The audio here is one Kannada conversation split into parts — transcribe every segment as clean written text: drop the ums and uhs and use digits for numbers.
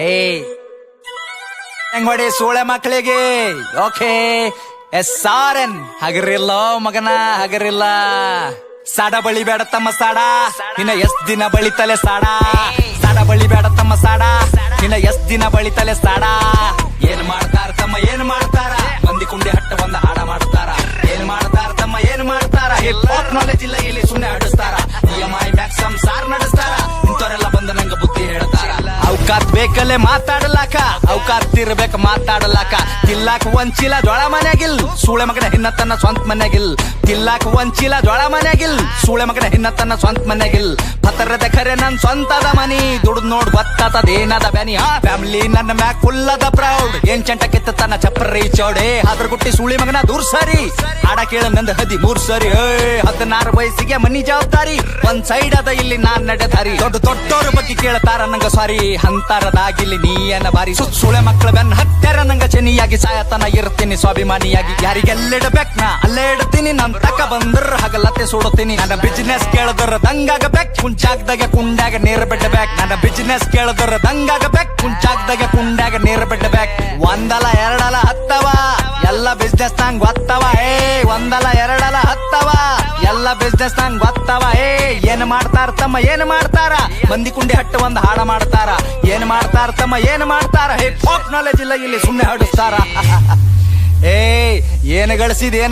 ಏಯ್ ಹೆಂಗೊಡಿ ಸೂಳೆ ಮಕ್ಕಳಿಗೆ ಓಕೆ SRN ಹಗರಿಲ್ಲ ಮಗನ ಹಗರಿಲ್ಲ. ಸಾಡ ಬಳಿ ಬೇಡ ತಮ್ಮ ಸಾಡ, ಇನ್ನ ಎಷ್ಟ್ ದಿನ ಬಳಿತಲೆ ಸಾಡ. ಸಾಡ ಬಳಿ ಬೇಡ ತಮ್ಮ ಸಾಡ, ಇನ್ನ ಎಷ್ಟ್ ದಿನ ಬಳಿತಲೆ ಸಾಡ. ಏನ್ ಮಾಡ್ತಾರ ತಮ್ಮ ಏನ್ ಮಾಡ್ತಾರ, ಮಂದಿ ಕುಂಡಿ ಹಟ್ಟ ಒಂದ ಹಾಡ ಮಾಡ್ತಾರ. ಏನ್ ಮಾಡ್ತಾರ ತಮ್ಮ ಏನ್ ಮಾಡ್ತಾರ, ಹಿಪ್ ಹಾಪ್ ನಾಲೆಜ್ ಇಲ್ಲ ಇಲ್ಲಿ ಸುಮ್ನೆ ಆಡಿಸ್ತಾರ. EMI ಮ್ಯಾಕ್ಸಮ್ ಸಾರ್ ನಡೆಸ್ತಾರ, ಇಂಥವ್ರೆಲ್ಲ ಬಂದ ನಂಗ ಬುದ್ಧಿ ಹೇಳ್ತಾರ. ಅವಕಾತ್ ಬೇಕಲ್ಲೇ ಮಾತಾಡಲಾಕ, ಅವಕಾತ್ ಇರ್ಬೇಕ ಮಾತಾಡಲಾಕ. ತಿಲ್ಲಾಕ ಒಂಚಿಲ ಜೋಳ ಮನ್ಯಾಗಿಲ್, ಸೂಳೆ ಮಗನ ಹಿನ್ನತನ ಸ್ವಂತ ಮನ್ಯಾಗಿಲ್. ತಿಲ್ಲಾಕ ಒಂಚಿಲ ಜೋಳ ಮನ್ಯಾಗಿಲ್, ಸೂಳೆ ಮಗನ ಹಿನ್ನತನ ಸ್ವಂತ ಮನ್ಯಾಗಿಲ್. ಪತರದ ಖರೆ ನನ್ ಸ್ವಂತದ ಮನಿ, ದುಡ್ದು ನೋಡ್ ಗೊತ್ತಾತದೇನದ ಬ್ಯಾನಿ. ಫ್ಯಾಮಿಲಿ ನನ್ನ ಮ್ಯಾಕ್ ಫುಲ್ ಅದ ಪ್ರೌಡ್, ಏನ್ ಚಂಟ ಕೆತ್ತತನ ಚಪ್ರಿ ಚೌಡೆ. ಅದ್ರ ಗುಟ್ಟಿ ಸೂಳಿ ಮಗನ ದೂರ್ ಸರಿ, ಹಾಡ ಕೇಳ ನಂದ 13 ಸರಿ. 16 ವಯಸ್ಸಿಗೆ ಮನಿ ಜವಾಬ್ದಾರಿ, ಒಂದ್ ಸೈಡ್ ಅದ ಇಲ್ಲಿ ನಾನ್ ನಡೆದಾರಿ. ದೊಡ್ಡ ದೊಡ್ಡವ್ರ ಬಗ್ಗೆ ಕೇಳ್ತಾರ ನಂಗ ಸಾರಿ, ಅಂತರದಾಗಿಲ್ಲಿ ನೀಯನ ಬಾರಿ. ಸುಳೆ ಮಕ್ಕಳ ಬೆನ್ನ ಹತ್ಯಾರ ನಂಗ ಚೆನ್ನಿಯಾಗಿ, ಸಾಯತನ ಇರ್ತೀನಿ ಸ್ವಾಭಿಮಾನಿಯಾಗಿ. ಯಾರಿಗೆಲ್ಲಿಡಬೇಕ್ ನಾ ಅಲ್ಲೇ ಇಡ್ತೀನಿ, ನನ್ ತಕ ಬಂದ್ರ ಹಗಲತ್ತೆ ಸುಡುತ್ತೀನಿ. ನನ್ನ ಬಿಸಿನೆಸ್ ಕೇಳದ್ರ ದಂಗಾಗಬೇಕ್, ಕುಂಚಾಗ್ದಾಗ ಕುಂಡಾಗ ನೀರ್ ಬಿಡ್ಬೇಕ್. ನನ್ನ ಬಿಸಿನೆಸ್ ಕೇಳದ್ರ ದಂಗಾಗಬೇಕ್, ಕುಂಚಾಗ್ದಾಗ ಕುಂಡಾಗ ನೀರ್ ಬಿಡ್ಬೇಕ್. ಒಂದಲ ಎರಡಲ ಹತ್ತವ ಎಲ್ಲ ಬಿಸ್ನೆಸ್ ನಂಗ್ ಗೊತ್ತವ. ಒಂದಲ ಎರಡಲ ಹತ್ತವ ಎಲ್ಲ ಬಿಸ್ನೆಸ್ ನಂಗ್ ಗೊತ್ತವ. ಏನ್ ಮಾಡ್ತಾರ ತಮ್ಮ ಏನ್ ಮಾಡ್ತಾರ, ಮಂದಿ ಕುಂಡಿ ಹಟ್ಟ ಒಂದ್ ಹಾಡ ಮಾಡ್ತಾರ. ಏನ್ ಮಾಡ್ತಾರ ತಮ್ಮ ಏನ್ ಮಾಡ್ತಾರ, ಹಿಪ್ ಹಾಪ್ ನಾಲೆಜ್ ಇಲ್ಲ ಇಲ್ಲಿ ಸುಮ್ನೆ ಹಾಡಿಸ್ತಾರ. ಏನ್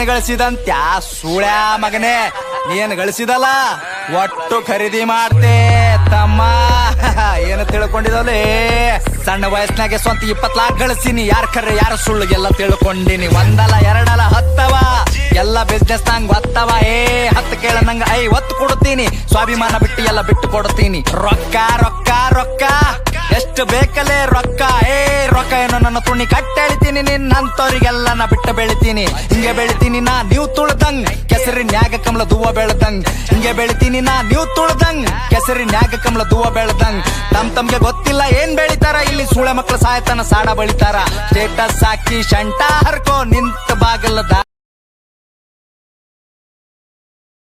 ಗಳಿಸಿದಂತ್ಯ ಸೂಳ್ಯಾ ಮಗನೇ, ನೀನ್ ಗಳಿಸಿದಲ್ಲ ಒಟ್ಟು ಖರೀದಿ ಮಾಡ್ತೆ ತಮ್ಮ. ಏನು ತಿಳ್ಕೊಂಡಿದಲೇ, ಸಣ್ಣ ವಯಸ್ಸಿನಾಗೆ ಸ್ವಂತ 20 ಲಾಖ ಗಳಿಸಿನಿ. ಯಾರ ಖರೆ ಯಾರ ಸುಳ್ಳಿಗೆಲ್ಲ ತಿಳ್ಕೊಂಡಿನಿ. ಒಂದಲ ಎರಡಲ ಹತ್ತವ ಎಲ್ಲ ಬಿಸ್ನೆಸ್ ನಂಗ್ ಗೊತ್ತವ. ಹತ್ತು ಕೇಳ ನಂಗ 50 ಕೊಡ್ತೀನಿ, ಸ್ವಾಭಿಮಾನ ಬಿಟ್ಟು ಎಲ್ಲ ಬಿಟ್ಟು ಕೊಡ್ತೀನಿ. ರೊಕ್ಕ ರೊಕ್ಕ ರೊಕ್ಕ ಎಷ್ಟು ಬೇಕಲೇ ರೊಕ್ಕ. ರೊಕ್ಕ ಏನೋ ನನ್ನ ತುಣಿ ಕಟ್ಟೆಳಿತೀನಿ, ನಿನ್ನಂತವ್ರಿಗೆಲ್ಲ ನಾ ಬಿಟ್ಟು ಬೆಳಿತೀನಿ. ಹಿಂಗೆ ಬೆಳಿತೀನಿ ನಾ ನೀವು ತುಳ್ದಂಗ್, ಕೆಸರಿನ್ಯಾಗ ಕಮಲ ದೂವ ಬೆಳ್ದಂಗ್. ಹಿಂಗೆ ಬೆಳಿತೀನಿ ನಾ ನೀವು ತುಳ್ದಂಗ್, ಕೆಸರಿನ್ಯಾಗ ಕಮಲ ದೂವ ಬೆಳ್ದಂಗ್. ತಮ್ಗೆ ಗೊತ್ತಿಲ್ಲ ಏನ್ ಬೆಳಿತಾರ, ಇಲ್ಲಿ ಸೂಳೆ ಮಕ್ಕಳು ಸಾಯತನ ಸಾಡ ಬಳಿತಾರ. ಸ್ಟೇಟಸ್ ಹಾಕಿ ಶಂಟ ಹರ್ಕೋ ನಿಂತ ಬಾಗಲದ